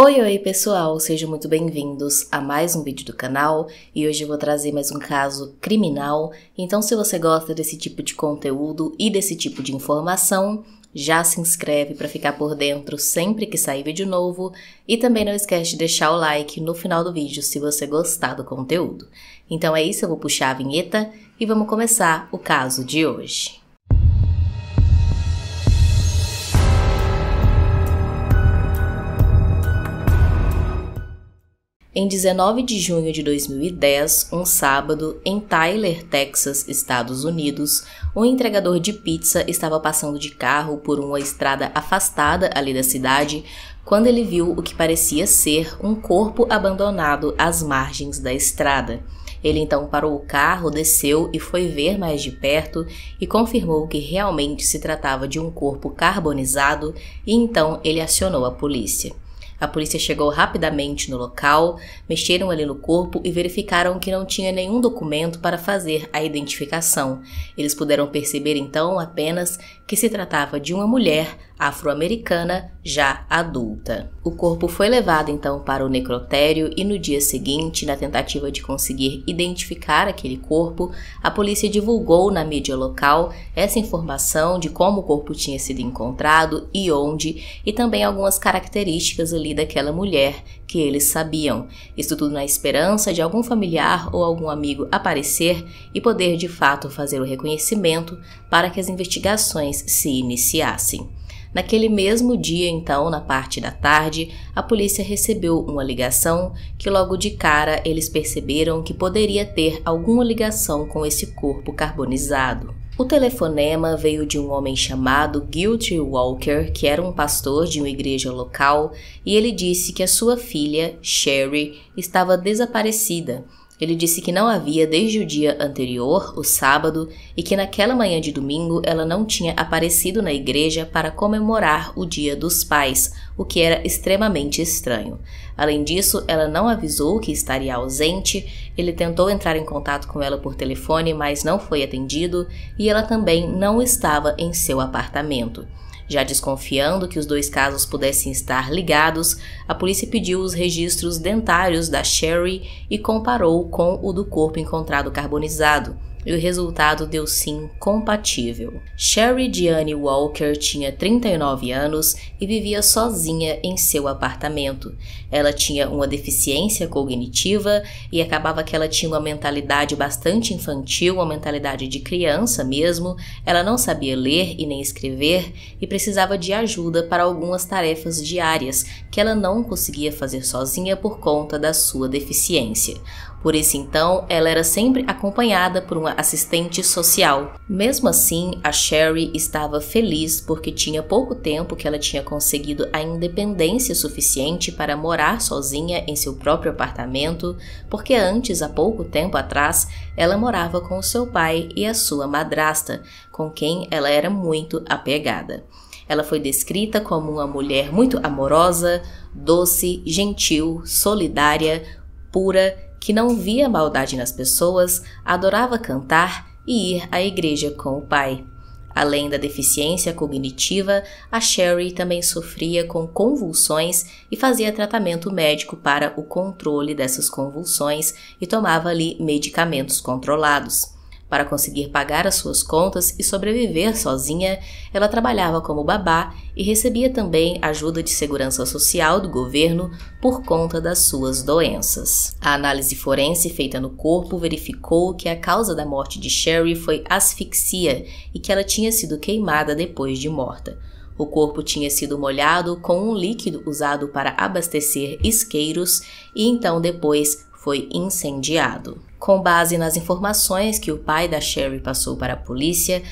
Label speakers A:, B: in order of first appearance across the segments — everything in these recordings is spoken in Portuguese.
A: Oi pessoal, sejam muito bem-vindos a mais um vídeo do canal e hoje eu vou trazer mais um caso criminal. Então se você gosta desse tipo de conteúdo e desse tipo de informação, já se inscreve para ficar por dentro sempre que sair vídeo novo e também não esquece de deixar o like no final do vídeo se você gostar do conteúdo. Então é isso, eu vou puxar a vinheta e vamos começar o caso de hoje. Em 19 de junho de 2010, um sábado, em Tyler, Texas, Estados Unidos, um entregador de pizza estava passando de carro por uma estrada afastada ali da cidade quando ele viu o que parecia ser um corpo abandonado às margens da estrada. Ele então parou o carro, desceu e foi ver mais de perto e confirmou que realmente se tratava de um corpo carbonizado e então ele acionou a polícia. A polícia chegou rapidamente no local, mexeram ali no corpo e verificaram que não tinha nenhum documento para fazer a identificação. Eles puderam perceber então apenas que se tratava de uma mulher afro-americana já adulta. O corpo foi levado então para o necrotério e no dia seguinte, na tentativa de conseguir identificar aquele corpo, a polícia divulgou na mídia local essa informação de como o corpo tinha sido encontrado e onde, e também algumas características ali daquela mulher que eles sabiam. Isso tudo na esperança de algum familiar ou algum amigo aparecer e poder de fato fazer o reconhecimento para que as investigações se iniciassem. Naquele mesmo dia, então, na parte da tarde, a polícia recebeu uma ligação que logo de cara eles perceberam que poderia ter alguma ligação com esse corpo carbonizado. O telefonema veio de um homem chamado Guilty Walker, que era um pastor de uma igreja local, e ele disse que a sua filha, Sherry, estava desaparecida. Ele disse que não a via desde o dia anterior, o sábado, e que naquela manhã de domingo ela não tinha aparecido na igreja para comemorar o Dia dos Pais, o que era extremamente estranho. Além disso, ela não avisou que estaria ausente, ele tentou entrar em contato com ela por telefone, mas não foi atendido, e ela também não estava em seu apartamento. Já desconfiando que os dois casos pudessem estar ligados, a polícia pediu os registros dentários da Sherry e comparou com o do corpo encontrado carbonizado. E o resultado deu sim compatível. Sherry Diane Walker tinha 39 anos e vivia sozinha em seu apartamento. Ela tinha uma deficiência cognitiva e acabava que ela tinha uma mentalidade bastante infantil, uma mentalidade de criança mesmo. Ela não sabia ler e nem escrever e precisava de ajuda para algumas tarefas diárias que ela não conseguia fazer sozinha por conta da sua deficiência. Por isso, então, ela era sempre acompanhada por uma assistente social. Mesmo assim, a Sherry estava feliz porque tinha pouco tempo que ela tinha conseguido a independência suficiente para morar sozinha em seu próprio apartamento, porque antes, há pouco tempo atrás, ela morava com o seu pai e a sua madrasta, com quem ela era muito apegada. Ela foi descrita como uma mulher muito amorosa, doce, gentil, solidária, pura, que não via maldade nas pessoas, adorava cantar e ir à igreja com o pai. Além da deficiência cognitiva, a Sherry também sofria com convulsões e fazia tratamento médico para o controle dessas convulsões e tomava ali medicamentos controlados. Para conseguir pagar as suas contas e sobreviver sozinha, ela trabalhava como babá e recebia também ajuda de segurança social do governo por conta das suas doenças. A análise forense feita no corpo verificou que a causa da morte de Sherry foi asfixia e que ela tinha sido queimada depois de morta. O corpo tinha sido molhado com um líquido usado para abastecer isqueiros e então depois foi incendiado. Com base nas informações que o pai da Sherry passou para a polícia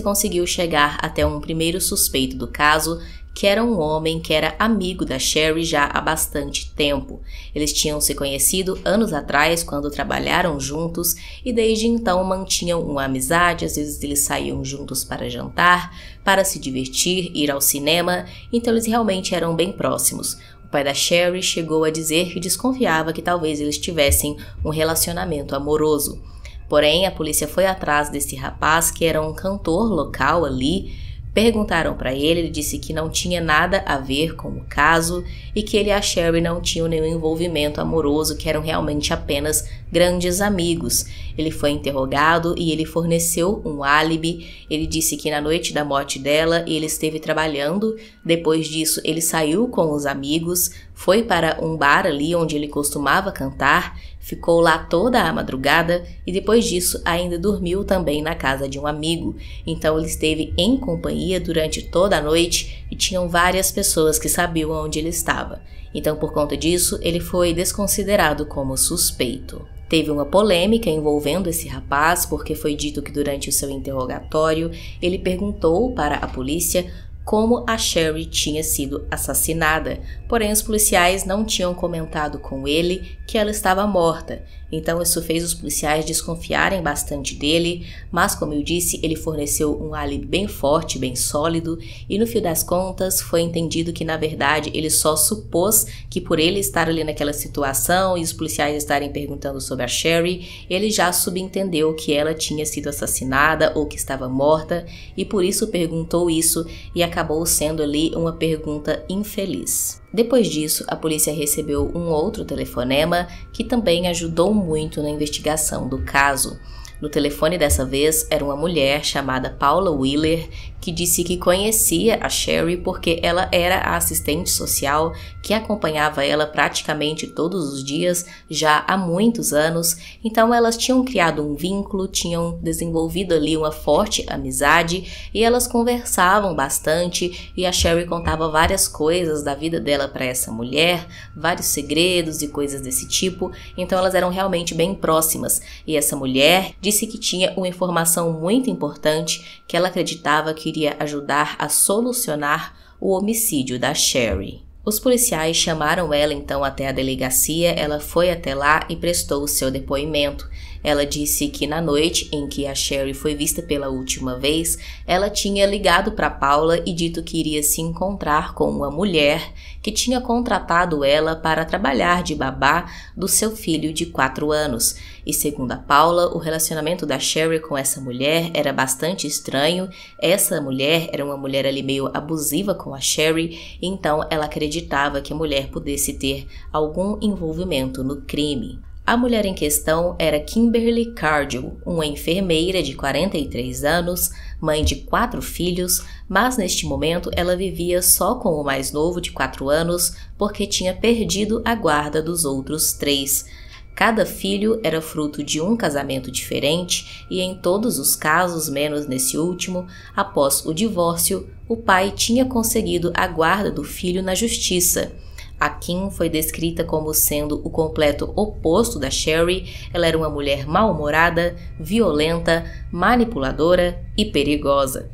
A: conseguiu chegar até um primeiro suspeito do caso, que era um homem que era amigo da Sherry já há bastante tempo. Eles tinham se conhecido anos atrás quando trabalharam juntos e desde então mantinham uma amizade, às vezes eles saíam juntos para jantar, para se divertir, ir ao cinema, então eles realmente eram bem próximos. O pai da Sherry chegou a dizer que desconfiava que talvez eles tivessem um relacionamento amoroso. Porém, a polícia foi atrás desse rapaz, que era um cantor local ali, Perguntaram para ele, ele disse que não tinha nada a ver com o caso e que ele e a Sherry não tinham nenhum envolvimento amoroso, que eram realmente apenas grandes amigos. Ele foi interrogado e ele forneceu um álibi. Ele disse que na noite da morte dela ele esteve trabalhando. Depois disso ele saiu com os amigos, foi para um bar ali onde ele costumava cantar, ficou lá toda a madrugada e depois disso ainda dormiu também na casa de um amigo. Então ele esteve em companhia durante toda a noite e tinham várias pessoas que sabiam onde ele estava. Então por conta disso ele foi desconsiderado como suspeito. Teve uma polêmica envolvendo esse rapaz porque foi dito que durante o seu interrogatório ele perguntou para a polícia como a Sherry tinha sido assassinada, porém os policiais não tinham comentado com ele que ela estava morta. Então isso fez os policiais desconfiarem bastante dele, mas como eu disse, ele forneceu um álibi bem forte, bem sólido, e no fim das contas foi entendido que na verdade ele só supôs que por ele estar ali naquela situação e os policiais estarem perguntando sobre a Sherry, ele já subentendeu que ela tinha sido assassinada ou que estava morta e por isso perguntou isso e acabou sendo ali uma pergunta infeliz. Depois disso, a polícia recebeu um outro telefonema que também ajudou muito na investigação do caso. No telefone dessa vez era uma mulher chamada Paula Wheeler que disse que conhecia a Sherry porque ela era a assistente social que acompanhava ela praticamente todos os dias já há muitos anos. Então elas tinham criado um vínculo, tinham desenvolvido ali uma forte amizade e elas conversavam bastante e a Sherry contava várias coisas da vida dela para essa mulher, vários segredos e coisas desse tipo. Então elas eram realmente bem próximas e essa mulher disse que tinha uma informação muito importante que ela acreditava que iria ajudar a solucionar o homicídio da Sherry. Os policiais chamaram ela então até a delegacia, ela foi até lá e prestou o seu depoimento. Ela disse que na noite em que a Sherry foi vista pela última vez, ela tinha ligado para Paula e dito que iria se encontrar com uma mulher que tinha contratado ela para trabalhar de babá do seu filho de 4 anos. E segundo a Paula, o relacionamento da Sherry com essa mulher era bastante estranho. Essa mulher era uma mulher ali meio abusiva com a Sherry, então ela acreditava que a mulher pudesse ter algum envolvimento no crime. A mulher em questão era Kimberly Cargill, uma enfermeira de 43 anos, mãe de 4 filhos, mas neste momento ela vivia só com o mais novo de 4 anos porque tinha perdido a guarda dos outros 3. Cada filho era fruto de um casamento diferente e em todos os casos, menos nesse último, após o divórcio, o pai tinha conseguido a guarda do filho na justiça. A Kim foi descrita como sendo o completo oposto da Sherry. Ela era uma mulher mal-humorada, violenta, manipuladora e perigosa.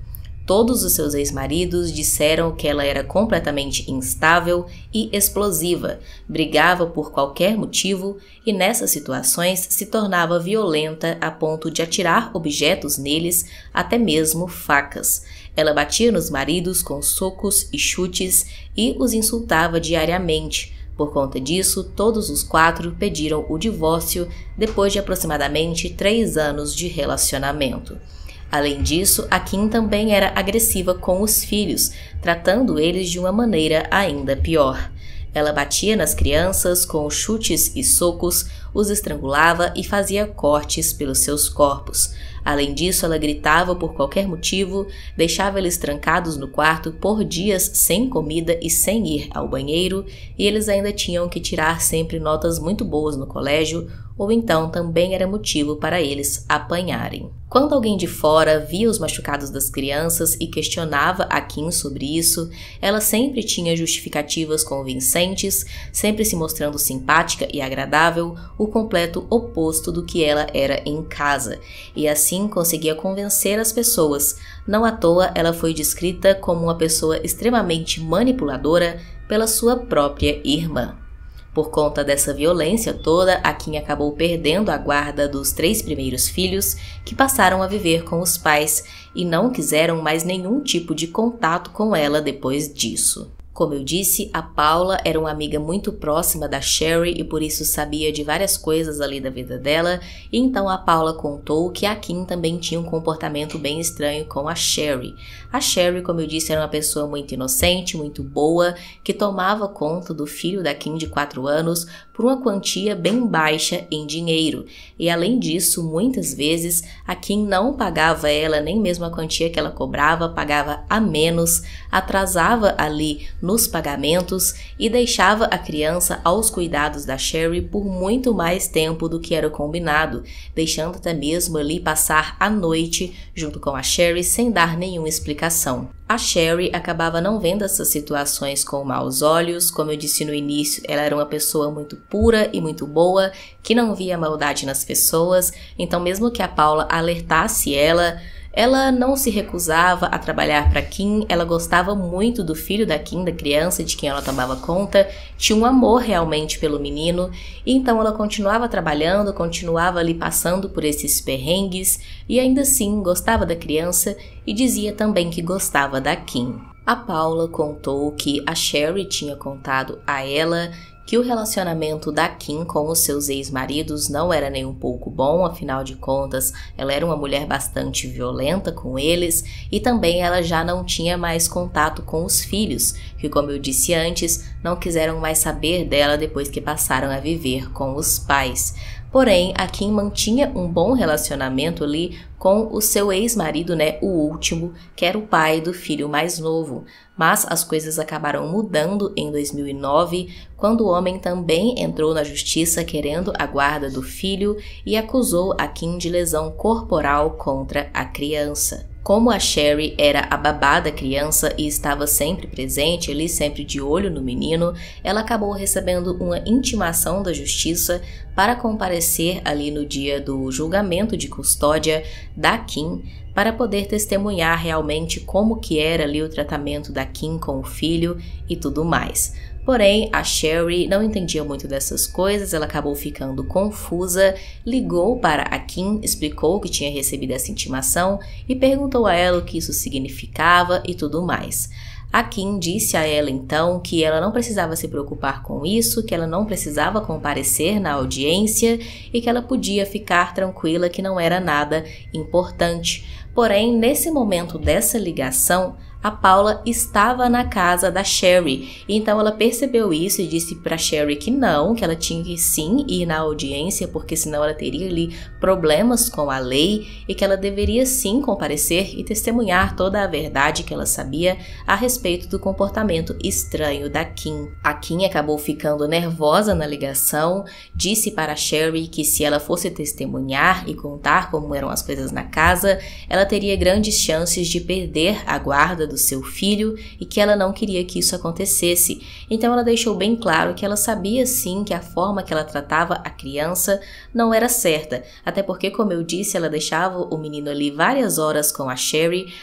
A: Todos os seus ex-maridos disseram que ela era completamente instável e explosiva, brigava por qualquer motivo e nessas situações se tornava violenta a ponto de atirar objetos neles, até mesmo facas. Ela batia nos maridos com socos e chutes e os insultava diariamente. Por conta disso, todos os 4 pediram o divórcio depois de aproximadamente 3 anos de relacionamento. Além disso, a Kim também era agressiva com os filhos, tratando eles de uma maneira ainda pior. Ela batia nas crianças com chutes e socos, os estrangulava e fazia cortes pelos seus corpos. Além disso, ela gritava por qualquer motivo, deixava eles trancados no quarto por dias sem comida e sem ir ao banheiro, e eles ainda tinham que tirar sempre notas muito boas no colégio, ou então também era motivo para eles apanharem. Quando alguém de fora via os machucados das crianças e questionava a Kim sobre isso, ela sempre tinha justificativas convincentes, sempre se mostrando simpática e agradável, o completo oposto do que ela era em casa, e assim conseguia convencer as pessoas. Não à toa ela foi descrita como uma pessoa extremamente manipuladora pela sua própria irmã. Por conta dessa violência toda, a Kim acabou perdendo a guarda dos 3 primeiros filhos, que passaram a viver com os pais e não quiseram mais nenhum tipo de contato com ela depois disso. Como eu disse, a Paula era uma amiga muito próxima da Sherry e por isso sabia de várias coisas ali da vida dela, e então a Paula contou que a Kim também tinha um comportamento bem estranho com a Sherry. A Sherry, como eu disse, era uma pessoa muito inocente, muito boa, que tomava conta do filho da Kim de 4 anos por uma quantia bem baixa em dinheiro. E além disso, muitas vezes a Kim não pagava ela nem mesmo a quantia que ela cobrava, pagava a menos, atrasava ali nos pagamentos e deixava a criança aos cuidados da Sherry por muito mais tempo do que era combinado, deixando até mesmo ali passar a noite junto com a Sherry sem dar nenhuma explicação. A Sherry acabava não vendo essas situações com maus olhos. Como eu disse no início, ela era uma pessoa muito pura e muito boa, que não via maldade nas pessoas, então mesmo que a Paula alertasse ela não se recusava a trabalhar para Kim, ela gostava muito do filho da Kim, da criança de quem ela tomava conta, tinha um amor realmente pelo menino, e então ela continuava trabalhando, continuava ali passando por esses perrengues, e ainda assim gostava da criança e dizia também que gostava da Kim. A Paula contou que a Sherry tinha contado a ela que o relacionamento da Kim com os seus ex-maridos não era nem um pouco bom, afinal de contas, ela era uma mulher bastante violenta com eles e também ela já não tinha mais contato com os filhos, que, como eu disse antes, não quiseram mais saber dela depois que passaram a viver com os pais. Porém, a Kim mantinha um bom relacionamento ali com o seu ex-marido, o último, que era o pai do filho mais novo. Mas as coisas acabaram mudando em 2009, quando o homem também entrou na justiça querendo a guarda do filho e acusou a Kim de lesão corporal contra a criança. Como a Sherry era a babá da criança e estava sempre presente ali, sempre de olho no menino, ela acabou recebendo uma intimação da justiça para comparecer ali no dia do julgamento de custódia da Kim, para poder testemunhar realmente como que era ali o tratamento da Kim com o filho e tudo mais. Porém, a Sherry não entendia muito dessas coisas, ela acabou ficando confusa, ligou para a Kim, explicou que tinha recebido essa intimação e perguntou a ela o que isso significava e tudo mais. A Kim disse a ela então que ela não precisava se preocupar com isso, que ela não precisava comparecer na audiência e que ela podia ficar tranquila que não era nada importante. Porém, nesse momento dessa ligação, a Paula estava na casa da Sherry, então ela percebeu isso e disse para Sherry que não, que ela tinha que sim ir na audiência, porque senão ela teria ali problemas com a lei e que ela deveria sim comparecer e testemunhar toda a verdade que ela sabia a respeito do comportamento estranho da Kim. A Kim acabou ficando nervosa na ligação, disse para Sherry que se ela fosse testemunhar e contar como eram as coisas na casa, ela teria grandes chances de perder a guarda do seu filho e que ela não queria que isso acontecesse. Então ela deixou bem claro que ela sabia sim que a forma que ela tratava a criança não era certa, até porque, como eu disse, ela deixava o menino ali várias horas com a Sherry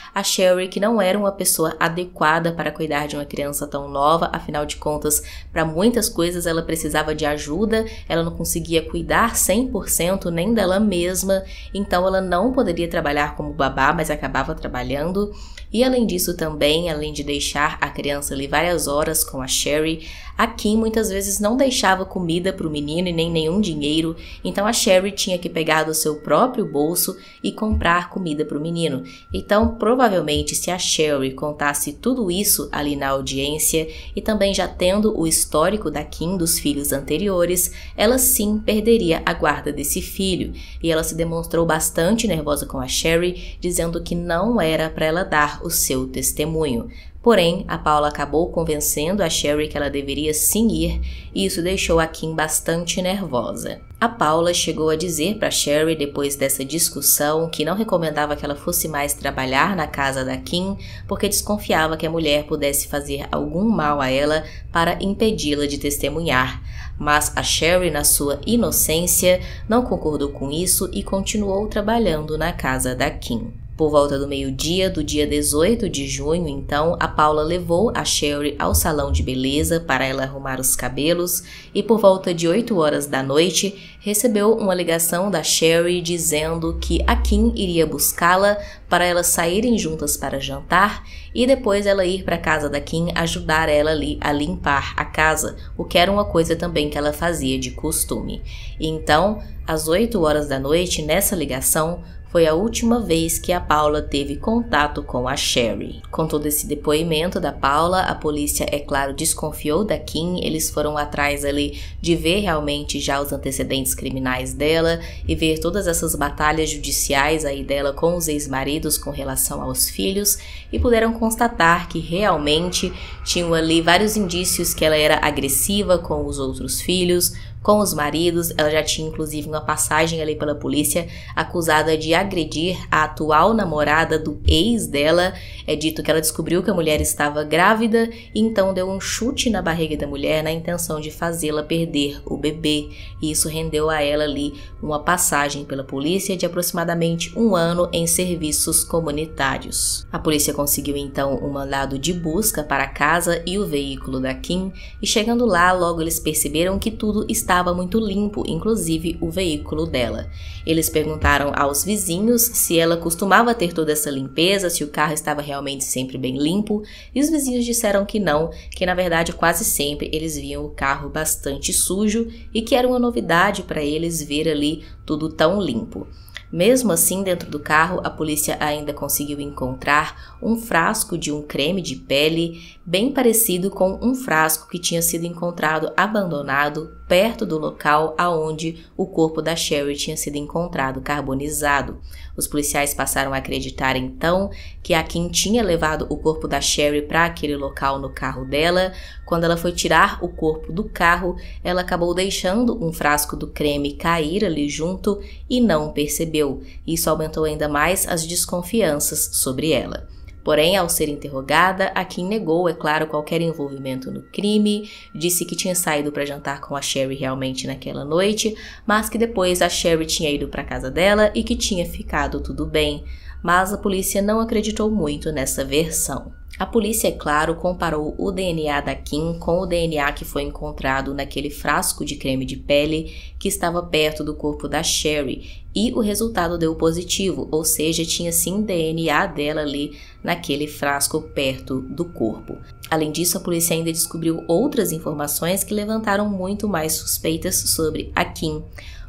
A: que não era uma pessoa adequada para cuidar de uma criança tão nova, afinal de contas, para muitas coisas ela precisava de ajuda, ela não conseguia cuidar 100% nem dela mesma, então ela não poderia trabalhar como babá, mas acabava trabalhando. E além disso também, além de deixar a criança ali várias horas com a Sherry, a Kim muitas vezes não deixava comida para o menino e nem nenhum dinheiro, então a Sherry tinha que pegar do seu próprio bolso e comprar comida para o menino. Então, provavelmente, se a Sherry contasse tudo isso ali na audiência e também já tendo o histórico da Kim dos filhos anteriores, ela sim perderia a guarda desse filho. E ela se demonstrou bastante nervosa com a Sherry, dizendo que não era para ela dar o seu testemunho. Porém, a Paula acabou convencendo a Sherry que ela deveria sim ir, e isso deixou a Kim bastante nervosa. A Paula chegou a dizer para Sherry, depois dessa discussão, que não recomendava que ela fosse mais trabalhar na casa da Kim, porque desconfiava que a mulher pudesse fazer algum mal a ela para impedi-la de testemunhar. Mas a Sherry, na sua inocência, não concordou com isso e continuou trabalhando na casa da Kim. Por volta do meio-dia do dia 18 de junho, então, a Paula levou a Sherry ao salão de beleza para ela arrumar os cabelos e por volta de 8 horas da noite recebeu uma ligação da Sherry dizendo que a Kim iria buscá-la para elas saírem juntas para jantar e depois ela ir para a casa da Kim ajudar ela ali a limpar a casa, o que era uma coisa também que ela fazia de costume. Então, às 8 horas da noite, nessa ligação, foi a última vez que a Paula teve contato com a Sherry. Com todo esse depoimento da Paula, a polícia, é claro, desconfiou da Kim. Eles foram atrás ali de ver realmente já os antecedentes criminais dela e ver todas essas batalhas judiciais aí dela com os ex-maridos com relação aos filhos e puderam constatar que realmente tinham ali vários indícios que ela era agressiva com os outros filhos, com os maridos. Ela já tinha inclusive uma passagem ali pela polícia acusada de agredir a atual namorada do ex dela. É dito que ela descobriu que a mulher estava grávida e então deu um chute na barriga da mulher na intenção de fazê-la perder o bebê. E isso rendeu a ela ali uma passagem pela polícia de aproximadamente 1 ano em serviços comunitários. A polícia conseguiu então um mandado de busca para a casa e o veículo da Kim e chegando lá logo eles perceberam que tudo estava muito limpo, inclusive o veículo dela. Eles perguntaram aos vizinhos se ela costumava ter toda essa limpeza, se o carro estava realmente sempre bem limpo, e os vizinhos disseram que não, que na verdade quase sempre eles viam o carro bastante sujo e que era uma novidade para eles ver ali tudo tão limpo. Mesmo assim, dentro do carro, a polícia ainda conseguiu encontrar um frasco de um creme de pele bem parecido com um frasco que tinha sido encontrado abandonado perto do local aonde o corpo da Sherry tinha sido encontrado carbonizado. Os policiais passaram a acreditar então que a Kim tinha levado o corpo da Sherry para aquele local no carro dela. Quando ela foi tirar o corpo do carro, ela acabou deixando um frasco do creme cair ali junto e não percebeu. Isso aumentou ainda mais as desconfianças sobre ela. Porém, ao ser interrogada, a Kim negou, é claro, qualquer envolvimento no crime, disse que tinha saído para jantar com a Sherry realmente naquela noite, mas que depois a Sherry tinha ido para a casa dela e que tinha ficado tudo bem. Mas a polícia não acreditou muito nessa versão. A polícia, é claro, comparou o DNA da Kim com o DNA que foi encontrado naquele frasco de creme de pele que estava perto do corpo da Sherry e o resultado deu positivo, ou seja, tinha sim DNA dela ali naquele frasco perto do corpo. Além disso, a polícia ainda descobriu outras informações que levantaram muito mais suspeitas sobre a Kim.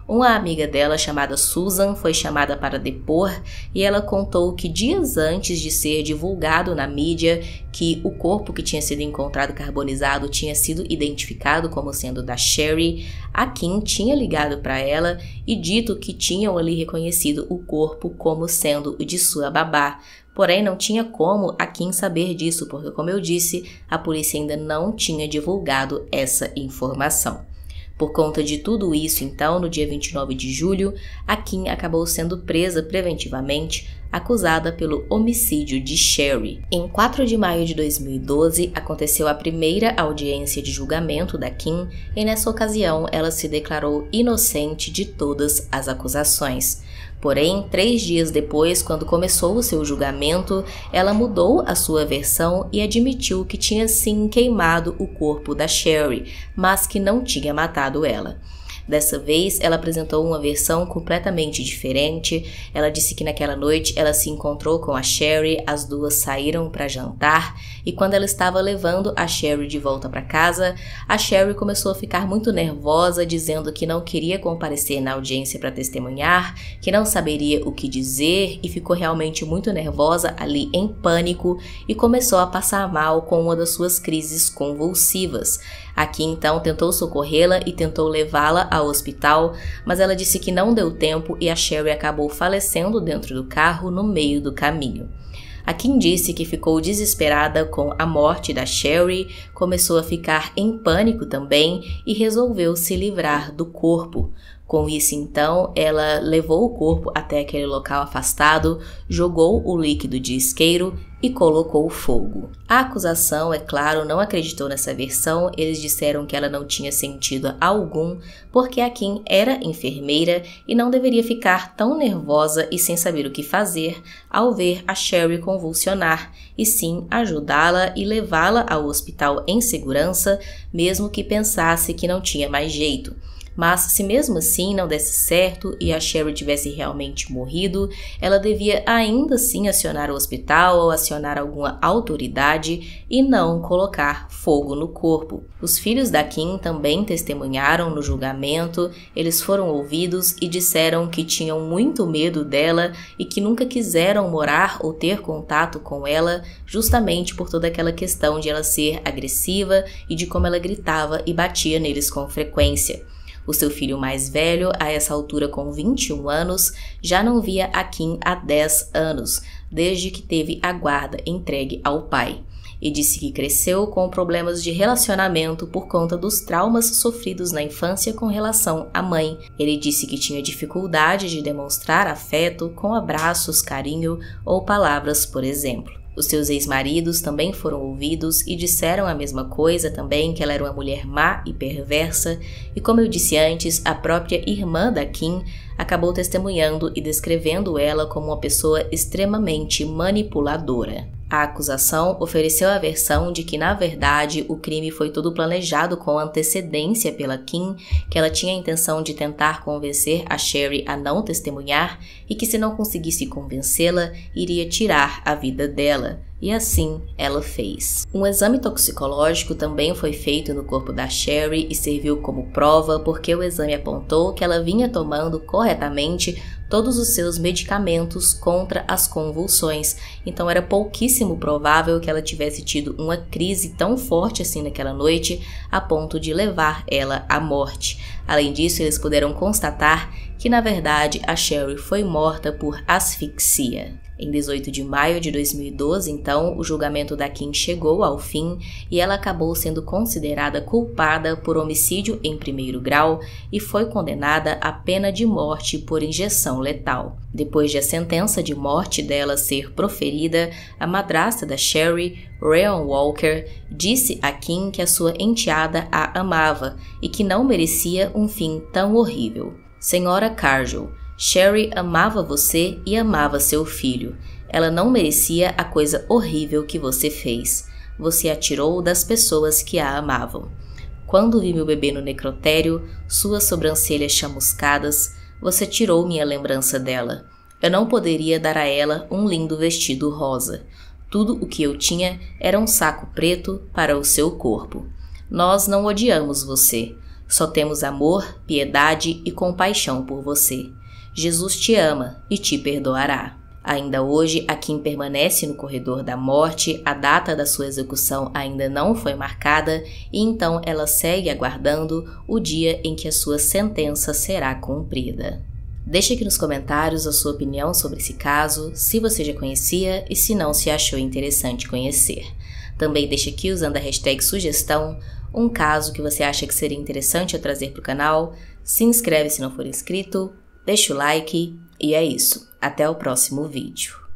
A: Uma amiga dela, chamada Susan, foi chamada para depor e ela contou que dias antes de ser divulgado na mídia que o corpo que tinha sido encontrado carbonizado tinha sido identificado como sendo da Sherry, a Kim tinha ligado para ela e dito que tinham ali reconhecido o corpo como sendo o de sua babá. Porém, não tinha como a Kim saber disso, porque, como eu disse, a polícia ainda não tinha divulgado essa informação. Por conta de tudo isso, então, no dia 29 de julho, a Kim acabou sendo presa preventivamente, acusada pelo homicídio de Sherry. Em 4 de maio de 2012, aconteceu a primeira audiência de julgamento da Kim e nessa ocasião ela se declarou inocente de todas as acusações. Porém, 3 dias depois, quando começou o seu julgamento, ela mudou a sua versão e admitiu que tinha sim queimado o corpo da Sherry, mas que não tinha matado ela. Dessa vez, ela apresentou uma versão completamente diferente. Ela disse que naquela noite ela se encontrou com a Sherry, as duas saíram para jantar e quando ela estava levando a Sherry de volta para casa, a Sherry começou a ficar muito nervosa, dizendo que não queria comparecer na audiência para testemunhar, que não saberia o que dizer e ficou realmente muito nervosa ali em pânico e começou a passar mal com uma das suas crises convulsivas. A Kim então tentou socorrê-la e tentou levá-la ao hospital, mas ela disse que não deu tempo e a Sherry acabou falecendo dentro do carro no meio do caminho. A Kim disse que ficou desesperada com a morte da Sherry, começou a ficar em pânico também e resolveu se livrar do corpo. Com isso, então, ela levou o corpo até aquele local afastado, jogou o líquido de isqueiro e colocou fogo. A acusação, é claro, não acreditou nessa versão. Eles disseram que ela não tinha sentido algum, porque a Kim era enfermeira e não deveria ficar tão nervosa e sem saber o que fazer ao ver a Sherry convulsionar, e sim ajudá-la e levá-la ao hospital em segurança, mesmo que pensasse que não tinha mais jeito. Mas se mesmo assim não desse certo e a Sherry tivesse realmente morrido, ela devia ainda assim acionar o hospital ou acionar alguma autoridade e não colocar fogo no corpo. Os filhos da Kim também testemunharam no julgamento. Eles foram ouvidos e disseram que tinham muito medo dela e que nunca quiseram morar ou ter contato com ela, justamente por toda aquela questão de ela ser agressiva e de como ela gritava e batia neles com frequência. O seu filho mais velho, a essa altura com 21 anos, já não via a Kim há 10 anos, desde que teve a guarda entregue ao pai. E disse que cresceu com problemas de relacionamento por conta dos traumas sofridos na infância com relação à mãe. Ele disse que tinha dificuldade de demonstrar afeto com abraços, carinho ou palavras, por exemplo. Os seus ex-maridos também foram ouvidos e disseram a mesma coisa também, que ela era uma mulher má e perversa, e como eu disse antes, a própria irmã da Kim acabou testemunhando e descrevendo ela como uma pessoa extremamente manipuladora. A acusação ofereceu a versão de que, na verdade, o crime foi todo planejado com antecedência pela Kim, que ela tinha a intenção de tentar convencer a Sherry a não testemunhar e que, se não conseguisse convencê-la, iria tirar a vida dela. E assim ela fez. Um exame toxicológico também foi feito no corpo da Sherry e serviu como prova, porque o exame apontou que ela vinha tomando corretamente todos os seus medicamentos contra as convulsões, então era pouquíssimo provável que ela tivesse tido uma crise tão forte assim naquela noite a ponto de levar ela à morte. Além disso, eles puderam constatar que, na verdade, a Sherry foi morta por asfixia. Em 18 de maio de 2012, então, o julgamento da Kim chegou ao fim e ela acabou sendo considerada culpada por homicídio em primeiro grau e foi condenada à pena de morte por injeção letal. Depois de a sentença de morte dela ser proferida, a madrasta da Sherry, Rheon Walker, disse a Kim que a sua enteada a amava e que não merecia um fim tão horrível. Senhora Cargill, Sherry amava você e amava seu filho. Ela não merecia a coisa horrível que você fez. Você a tirou das pessoas que a amavam. Quando vi meu bebê no necrotério, suas sobrancelhas chamuscadas, você tirou minha lembrança dela. Eu não poderia dar a ela um lindo vestido rosa. Tudo o que eu tinha era um saco preto para o seu corpo. Nós não odiamos você. Só temos amor, piedade e compaixão por você. Jesus te ama e te perdoará. Ainda hoje, a Kim permanece no corredor da morte, a data da sua execução ainda não foi marcada e então ela segue aguardando o dia em que a sua sentença será cumprida. Deixe aqui nos comentários a sua opinião sobre esse caso, se você já conhecia e se não se achou interessante conhecer. Também deixe aqui, usando a hashtag sugestão, um caso que você acha que seria interessante eu trazer para o canal. Se inscreve se não for inscrito. Deixa o like e é isso. Até o próximo vídeo.